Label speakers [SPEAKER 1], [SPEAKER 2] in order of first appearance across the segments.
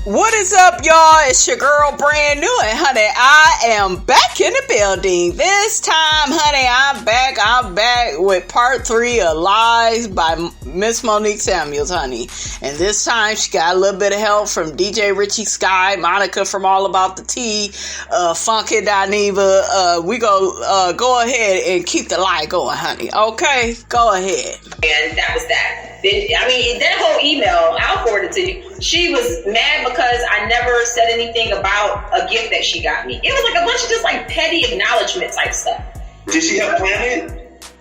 [SPEAKER 1] What is up, y'all? It's your girl, Brand New, and honey, I am back in the building. This time, honey, I'm back with part 3 of Lies by Miss Monique Samuels, honey. And this time, she got a little bit of help from DJ Richie Sky, Monica from All About the Tea, Funky Dineva. We go ahead and keep the lie going, honey. Okay? Go ahead.
[SPEAKER 2] And that was that. I mean, that whole email, I'll forward it to you. She was mad because I never said anything about a gift that she got me. It was like a bunch of just like petty acknowledgement type stuff.
[SPEAKER 3] Did she help plan it?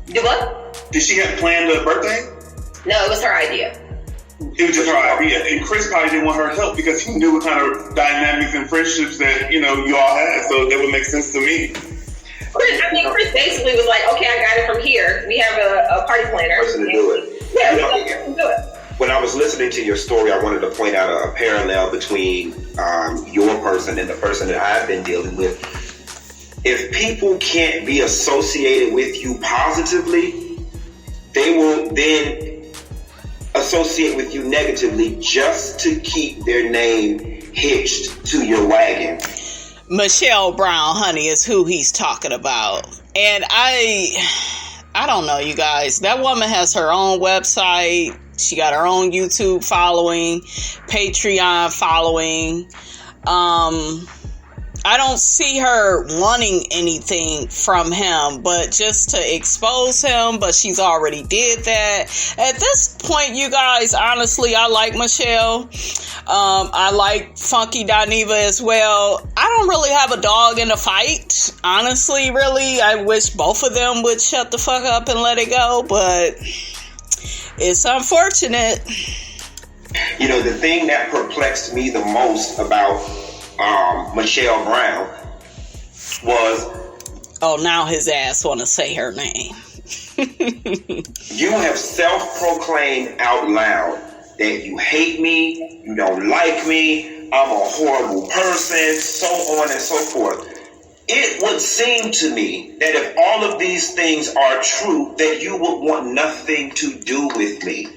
[SPEAKER 2] Did what?
[SPEAKER 3] Did she help plan the birthday?
[SPEAKER 2] No, it was her idea.
[SPEAKER 3] It was just her idea. And Chris probably didn't want her help because he knew what kind of dynamics and friendships that, you all had. So that would make sense to me.
[SPEAKER 2] Chris basically was like, okay, I got it from here. We have a party planner.
[SPEAKER 4] Person to do it.
[SPEAKER 2] Yeah, we do it.
[SPEAKER 4] When I was listening to your story, I wanted to point out a parallel between your person and the person that I've been dealing with. If people can't be associated with you positively, they will then associate with you negatively just to keep their name hitched to your wagon.
[SPEAKER 1] Michelle Brown, honey, is who he's talking about. And I don't know, you guys. That woman has her own website. She got her own YouTube following, Patreon following. I don't see her wanting anything from him, but just to expose him, but she's already did that. At this point, you guys, honestly, I like Michelle. I like Funky Dineva as well. I don't really have a dog in the fight. Honestly, really. I wish both of them would shut the fuck up and let it go, but it's unfortunate.
[SPEAKER 4] You know, the thing that perplexed me the most about Michelle Brown was...
[SPEAKER 1] Oh, now his ass want to say her name.
[SPEAKER 4] You have self-proclaimed out loud that you hate me, you don't like me, I'm a horrible person, so on and so forth. It would seem to me that if all of these things are true, that you would want nothing to do with me.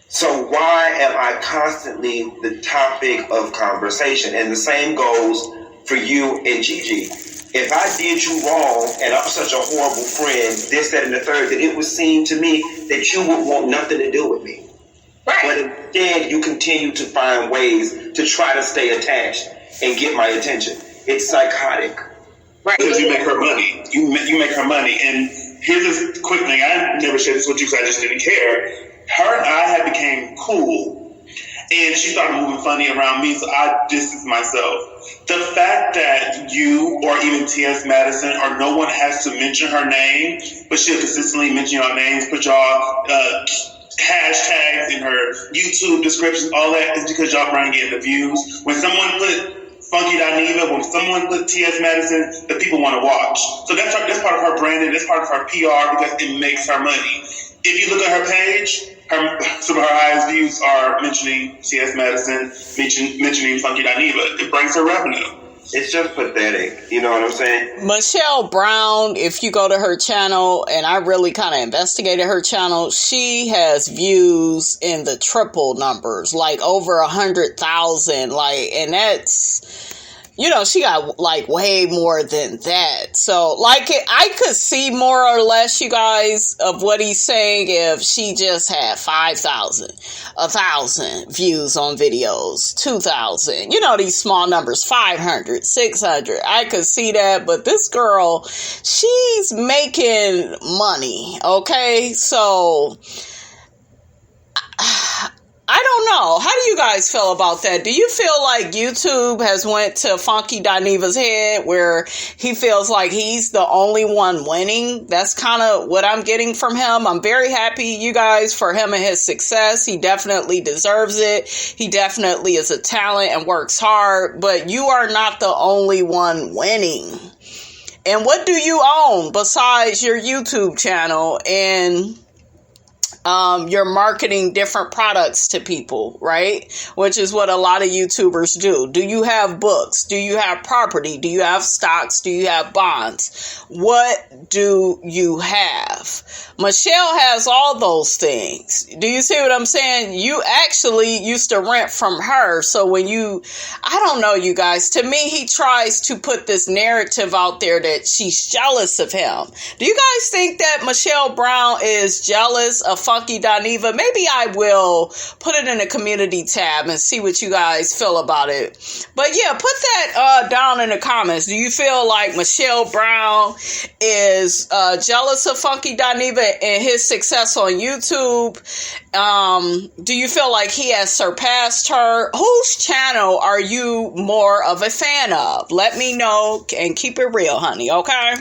[SPEAKER 4] So why am I constantly the topic of conversation? And the same goes for you and Gigi. If I did you wrong and I'm such a horrible friend, this, that, and the third, then it would seem to me that you would want nothing to do with me.
[SPEAKER 2] Right.
[SPEAKER 4] But instead, you continue to find ways to try to stay attached and get my attention. It's psychotic.
[SPEAKER 2] Right.
[SPEAKER 3] Because you make her money. You make her money. And here's a quick thing. I never shared this with you because I just didn't care. Her and I had became cool, and she started moving funny around me, so I distanced myself. The fact that you or even T.S. Madison or no one has to mention her name, but she'll consistently mention your names, put y'all hashtags in her YouTube descriptions, all that is because y'all trying to get the views. When someone put Funky Dineva, when someone put T.S. Madison, the people want to watch. So that's part of her branding, that's part of her PR because it makes her money. If you look at her page, some of her highest views are mentioning T.S. Madison, mentioning Funky Dineva. It brings her revenue.
[SPEAKER 4] It's just pathetic. You know what I'm saying?
[SPEAKER 1] Michelle Brown, if you go to her channel, and I really kind of investigated her channel, she has views in the triple numbers, like over 100,000, and that's... she got like way more than that. So I could see more or less, you guys, of what he's saying if she just had 5,000, 1,000 views on videos, 2,000, these small numbers, 500, 600. I could see that, but this girl, she's making money. Okay. So I don't know. How do you guys feel about that? Do you feel like YouTube has went to Funky Dineva's head where he feels like he's the only one winning? That's kind of what I'm getting from him. I'm very happy, you guys, for him and his success. He definitely deserves it. He definitely is a talent and works hard, but you are not the only one winning. And what do you own besides your YouTube channel? And you're marketing different products to people, right? Which is what a lot of YouTubers do. Do you have books? Do you have property? Do you have stocks? Do you have bonds? What do you have? Michelle has all those things. Do you see what I'm saying? You actually used to rent from her. So when I don't know, you guys, to me, he tries to put this narrative out there that she's jealous of him. Do you guys think that Michelle Brown is jealous of Funky Dineva? Maybe I will put it in a community tab and see what you guys feel about it. But yeah, put that down in the comments. Do you feel like Michelle Brown is jealous of Funky Dineva and his success on YouTube? Do you feel like he has surpassed her? Whose channel are you more of a fan of? Let me know and keep it real, honey, okay?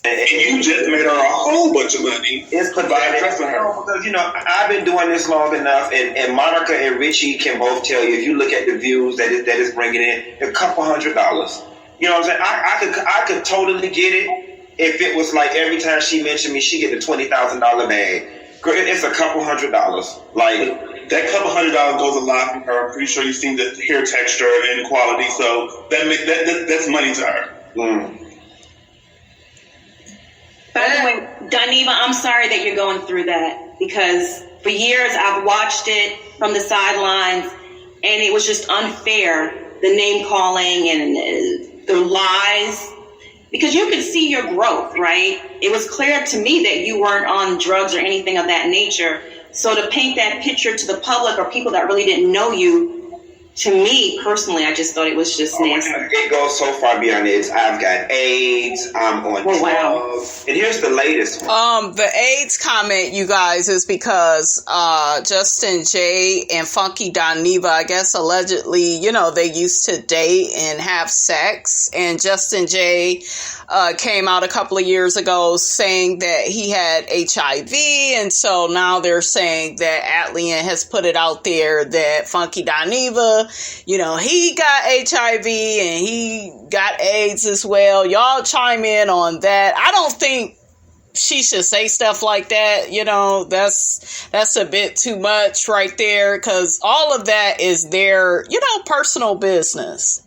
[SPEAKER 3] And you just made her a whole bunch of money.
[SPEAKER 4] It's pathetic. Because, I've been doing this long enough, and Monica and Richie can both tell you, if you look at the views that it's bringing in, a couple $100. You know what I'm saying? I could totally get it if it was like every time she mentioned me, she get the $20,000 bag. It's a couple $100. Like,
[SPEAKER 3] that couple $100 goes a lot from her. I'm pretty sure you've seen the hair texture and quality, so that's money to her.
[SPEAKER 5] By the way, Dineva, I'm sorry that you're going through that, because for years I've watched it from the sidelines, and it was just unfair, the name calling and the lies, because you could see your growth, right? It was clear to me that you weren't on drugs or anything of that nature. So to paint that picture to the public or people that really didn't know you, to me personally, I just thought it was just nasty.
[SPEAKER 4] It goes so far beyond it. I've got AIDS. I'm on drugs. Wow. And here's the latest one.
[SPEAKER 1] The AIDS comment, you guys, is because Justin J and Funky Dineva, I guess allegedly, they used to date and have sex. And Justin J came out a couple of years ago saying that he had HIV. And so now they're saying that Atlian has put it out there that Funky Dineva, he got HIV and he got AIDS as well. Y'all chime in on that. I don't think she should say stuff like that. That's a bit too much right there, because all of that is their, personal business.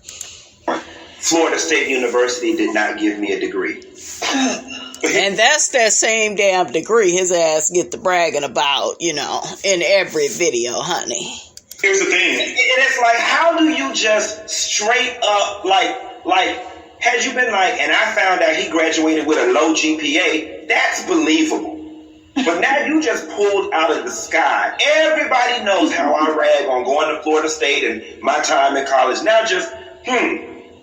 [SPEAKER 4] Florida State University did not give me a degree.
[SPEAKER 1] And that's that same damn degree his ass get to bragging about, in every video, honey.
[SPEAKER 3] Here's the thing.
[SPEAKER 4] And it's like, how do you just straight up, like, had you been like, and I found out he graduated with a low GPA, that's believable. But now you just pulled out of the sky. Everybody knows how I rag on going to Florida State and my time in college. Now just,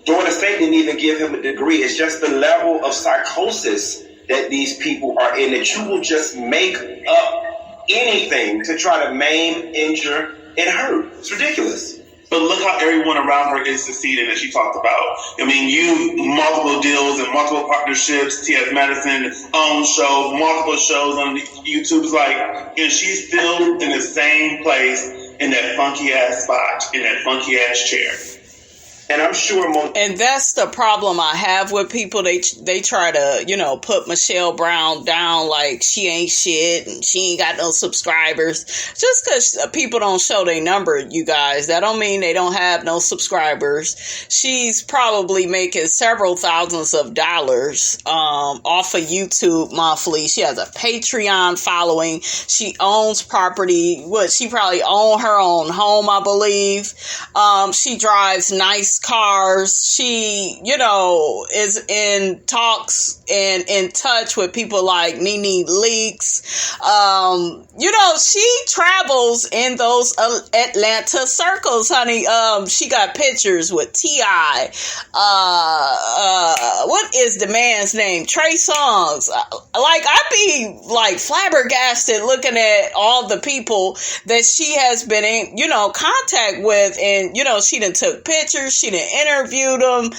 [SPEAKER 4] Florida State didn't even give him a degree. It's just the level of psychosis that these people are in, that you will just make up anything to try to maim, injure, and hurt. It's ridiculous.
[SPEAKER 3] But look how everyone around her is succeeding, as she talked about. I mean, multiple deals and multiple partnerships. T.S. Madison's own show, multiple shows on YouTube. It's like, and she's still in the same place in that funky ass spot, in that funky ass chair.
[SPEAKER 4] And I'm sure
[SPEAKER 1] and that's the problem I have with people. They try to, put Michelle Brown down like she ain't shit and she ain't got no subscribers. Just because people don't show their number, you guys, that don't mean they don't have no subscribers. She's probably making several thousands of dollars off of YouTube monthly. She has a Patreon following. She owns property. She probably owns her own home, I believe. She drives nice cars. She, is in talks and in touch with people like Nene Leakes. She travels in those Atlanta circles, honey. She got pictures with T.I. What is the man's name? Trey Songz. I be like flabbergasted looking at all the people that she has been in, contact with, and she done took pictures. She done interviewed them.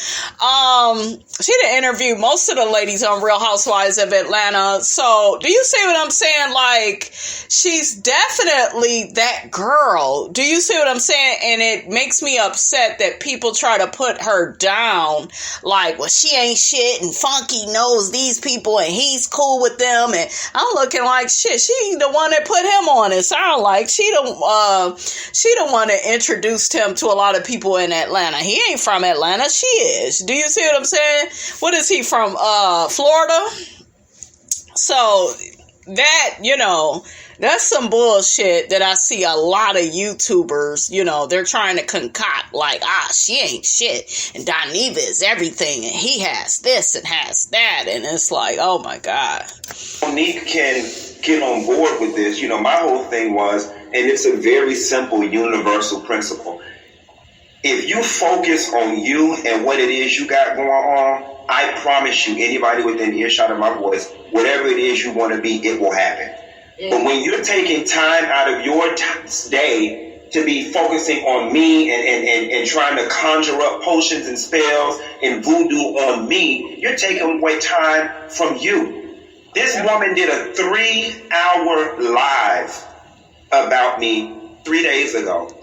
[SPEAKER 1] She done interviewed most of the ladies on Real Housewives of Atlanta. So do you see what I'm saying? Like, she's definitely that girl. Do you see what I'm saying? And it makes me upset that people try to put her down. Like, well, she ain't shit, and Funky knows these people and he's cool with them. And I'm looking like, shit, she the one that put him on. It sound like she the one that introduced him to a lot of people in Atlanta. He ain't from Atlanta. She is. Do you see what I'm saying? What is he from? Florida? So that, you know, that's some bullshit that I see a lot of YouTubers, you know, they're trying to concoct like, she ain't shit, and Dineva is everything, and he has this and has that, and it's like, oh my God.
[SPEAKER 4] Monique can get on board with this. You know, my whole thing was, and it's a very simple universal principle. If you focus on you and what it is you got going on, I promise you, anybody within earshot of my voice, whatever it is you want to be, it will happen. But when you're taking time out of your day to be focusing on me and trying to conjure up potions and spells and voodoo on me, you're taking away time from you. This woman did a 3-hour live about me 3 days ago.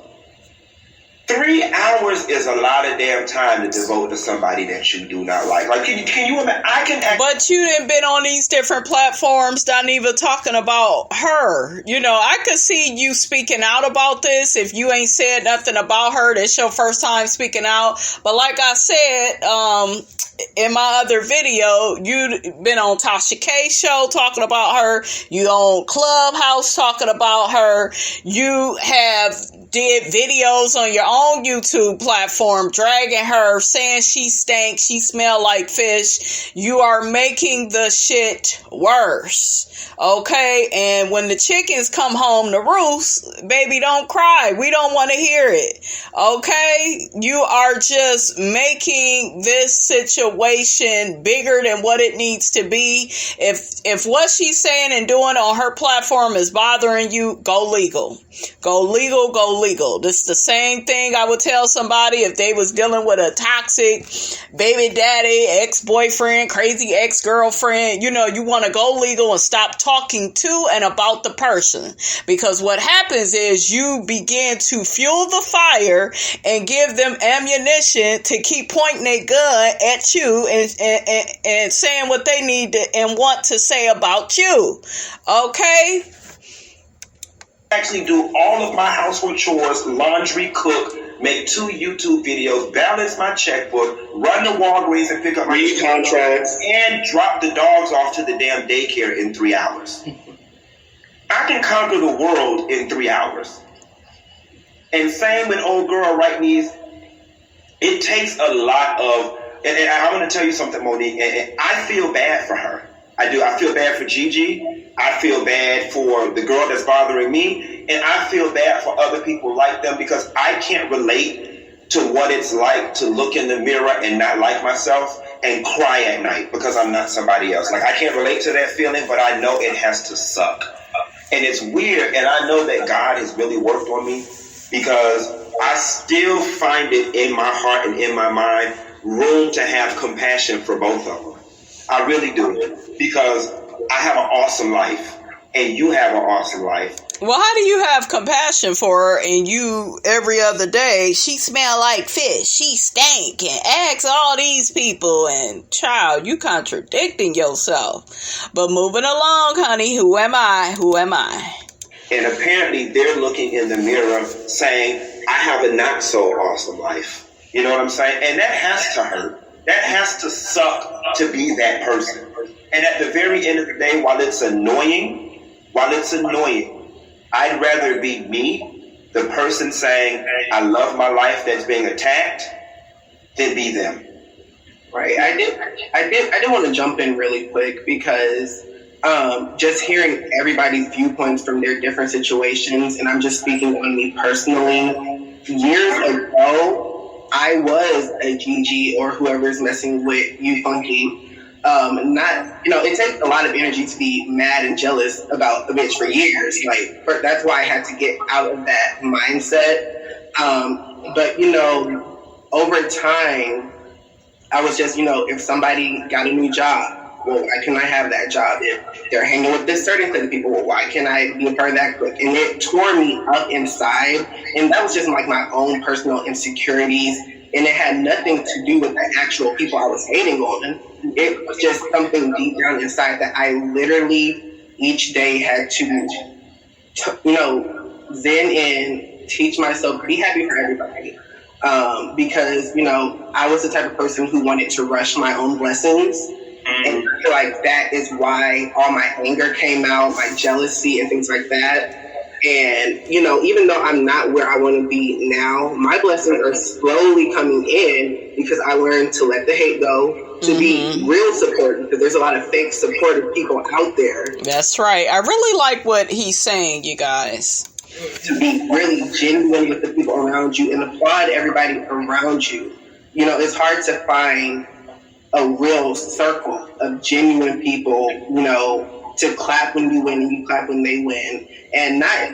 [SPEAKER 4] 3 hours is a lot of damn time to devote to somebody that you do not like. Like, can you imagine?
[SPEAKER 1] But you didn't been on these different platforms, Dineva, talking about her. You know, I could see you speaking out about this. If you ain't said nothing about her, this your first time speaking out. But like I said, in my other video, you been on Tasha K's show talking about her. You on Clubhouse talking about her. You have did videos on your own YouTube platform dragging her, saying she stank, she smell like fish. You are making the shit worse. Okay? And when the chickens come home to roost, baby, don't cry. We don't want to hear it. Okay? You are just making this situation bigger than what it needs to be. If what she's saying and doing on her platform is bothering you, go legal. Go legal, go legal. This is the same thing I would tell somebody if they was dealing with a toxic baby daddy, ex-boyfriend, crazy ex-girlfriend. You know, you want to go legal and stop talking to and about the person. Because what happens is you begin to fuel the fire and give them ammunition to keep pointing their gun at you and saying what they need to and want to say about you. Okay?
[SPEAKER 4] Actually do all of my household chores, laundry, cook, make 2 YouTube videos, balance my checkbook, run to Walgreens and pick up my contracts, and drop the dogs off to the damn daycare in 3 hours. I can conquer the world in 3 hours. And same with old girl right knees. It takes a lot of, and I want to tell you something, Monique, and I feel bad for her. I do. I feel bad for Gigi. I feel bad for the girl that's bothering me. And I feel bad for other people like them because I can't relate to what it's like to look in the mirror and not like myself and cry at night because I'm not somebody else. Like, I can't relate to that feeling, but I know it has to suck. And it's weird. And I know that God has really worked on me because I still find it in my heart and in my mind room to have compassion for both of them. I really do, because I have an awesome life, and you have an awesome life.
[SPEAKER 1] Well, how do you have compassion for her, and you, every other day, she smell like fish, she stank, and ask all these people, and child, you contradicting yourself. But moving along, honey, who am I? Who am I?
[SPEAKER 4] And apparently, they're looking in the mirror saying, I have a not so awesome life. You know what I'm saying? And that has to hurt. That has to suck to be that person. And at the very end of the day, while it's annoying, I'd rather be me, the person saying, I love my life that's being attacked, than be them.
[SPEAKER 6] Right. I did want to jump in really quick because just hearing everybody's viewpoints from their different situations, and I'm just speaking on me personally, years ago, I was a Gigi or whoever's messing with you, Funky. It takes a lot of energy to be mad and jealous about the bitch for years. That's why I had to get out of that mindset. But over time, I was just, if somebody got a new job, well, why can't I have that job? If they're hanging with this certain clique of people, well, why can't I be a part of that clique? And it tore me up inside. And that was just like my own personal insecurities. And it had nothing to do with the actual people I was hating on. It was just something deep down inside that I literally each day had to, zen in, teach myself, be happy for everybody. Because, I was the type of person who wanted to rush my own blessings. And I feel like that is why all my anger came out, my jealousy and things like that. And, even though I'm not where I want to be now, my blessings are slowly coming in because I learned to let the hate go, to be real supportive, because there's a lot of fake supportive people out there.
[SPEAKER 1] That's right. I really like what he's saying, you guys.
[SPEAKER 6] To be really genuine with the people around you and applaud everybody around you. It's hard to find a real circle of genuine people, to clap when you win and you clap when they win, and not,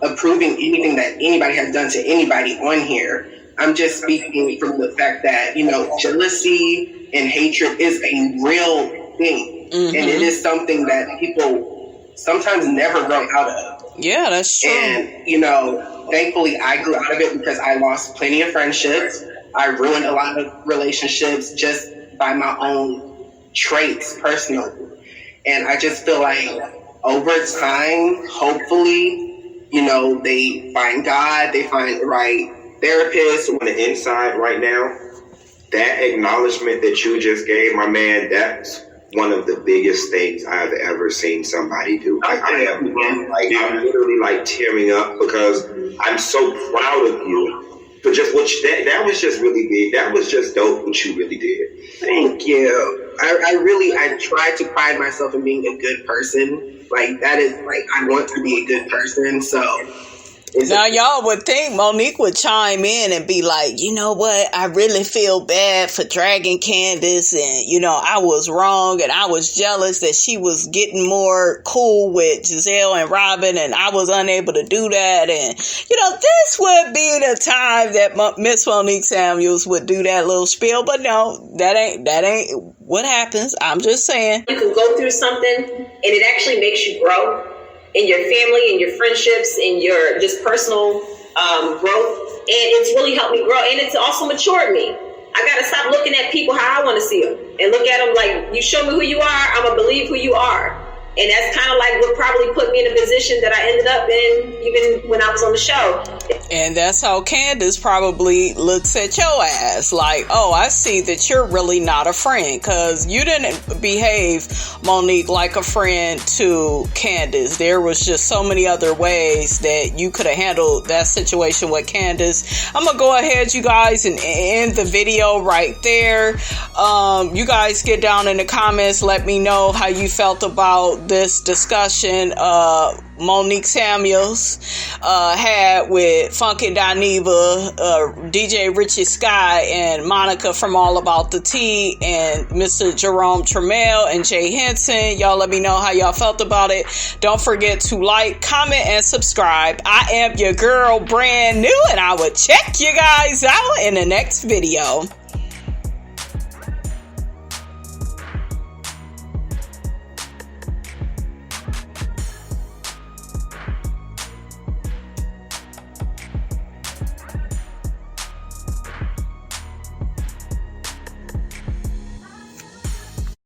[SPEAKER 6] approving anything that anybody has done to anybody on here. I'm just speaking from the fact that, jealousy and hatred is a real thing. And it is something that people sometimes never grow out of.
[SPEAKER 1] Yeah, that's true.
[SPEAKER 6] And, thankfully I grew out of it because I lost plenty of friendships. I ruined a lot of relationships just by my own traits personally. And I just feel like over time, hopefully, they find God, they find the right therapist.
[SPEAKER 4] On the inside right now, that acknowledgement that you just gave, my man, that's one of the biggest things I've ever seen somebody do. I'm literally like tearing up because I'm so proud of you. But just that was just really big. That was just dope what you really did.
[SPEAKER 6] Thank you. I try to pride myself in being a good person. Like, that is, like, I want to be a good person, so.
[SPEAKER 1] Now, y'all would think Monique would chime in and be like, you know what, I really feel bad for dragging Candace, and, I was wrong, and I was jealous that she was getting more cool with Giselle and Robin, and I was unable to do that, and, this would be the time that Miss Monique Samuels would do that little spiel, but no, that ain't what happens. I'm just saying.
[SPEAKER 2] You can go through something, and it actually makes you grow in your family, in your friendships, in your just personal growth. And it's really helped me grow. And it's also matured me. I got to stop looking at people how I want to see them and look at them like, you show me who you are, I'm going to believe who you are. And that's kind of like what probably put me in a position that I ended up in even when I was on the show.
[SPEAKER 1] And that's how Candace probably looks at your ass like, oh, I see that you're really not a friend, because you didn't behave, Monique, like a friend to Candace. There was just so many other ways that you could have handled that situation with Candace. I'm gonna go ahead, you guys, and end the video right there. You guys get down in the comments, let me know how you felt about this discussion Monique Samuels had with Funky Dineva, DJ Richie Sky, and Monica from All About the Tea, and Mr. Jerome Trammell and Jay Henson. Y'all let me know how y'all felt about it. Don't forget to like, comment, and subscribe. I am your girl, brand new, and I will check you guys out in the next video.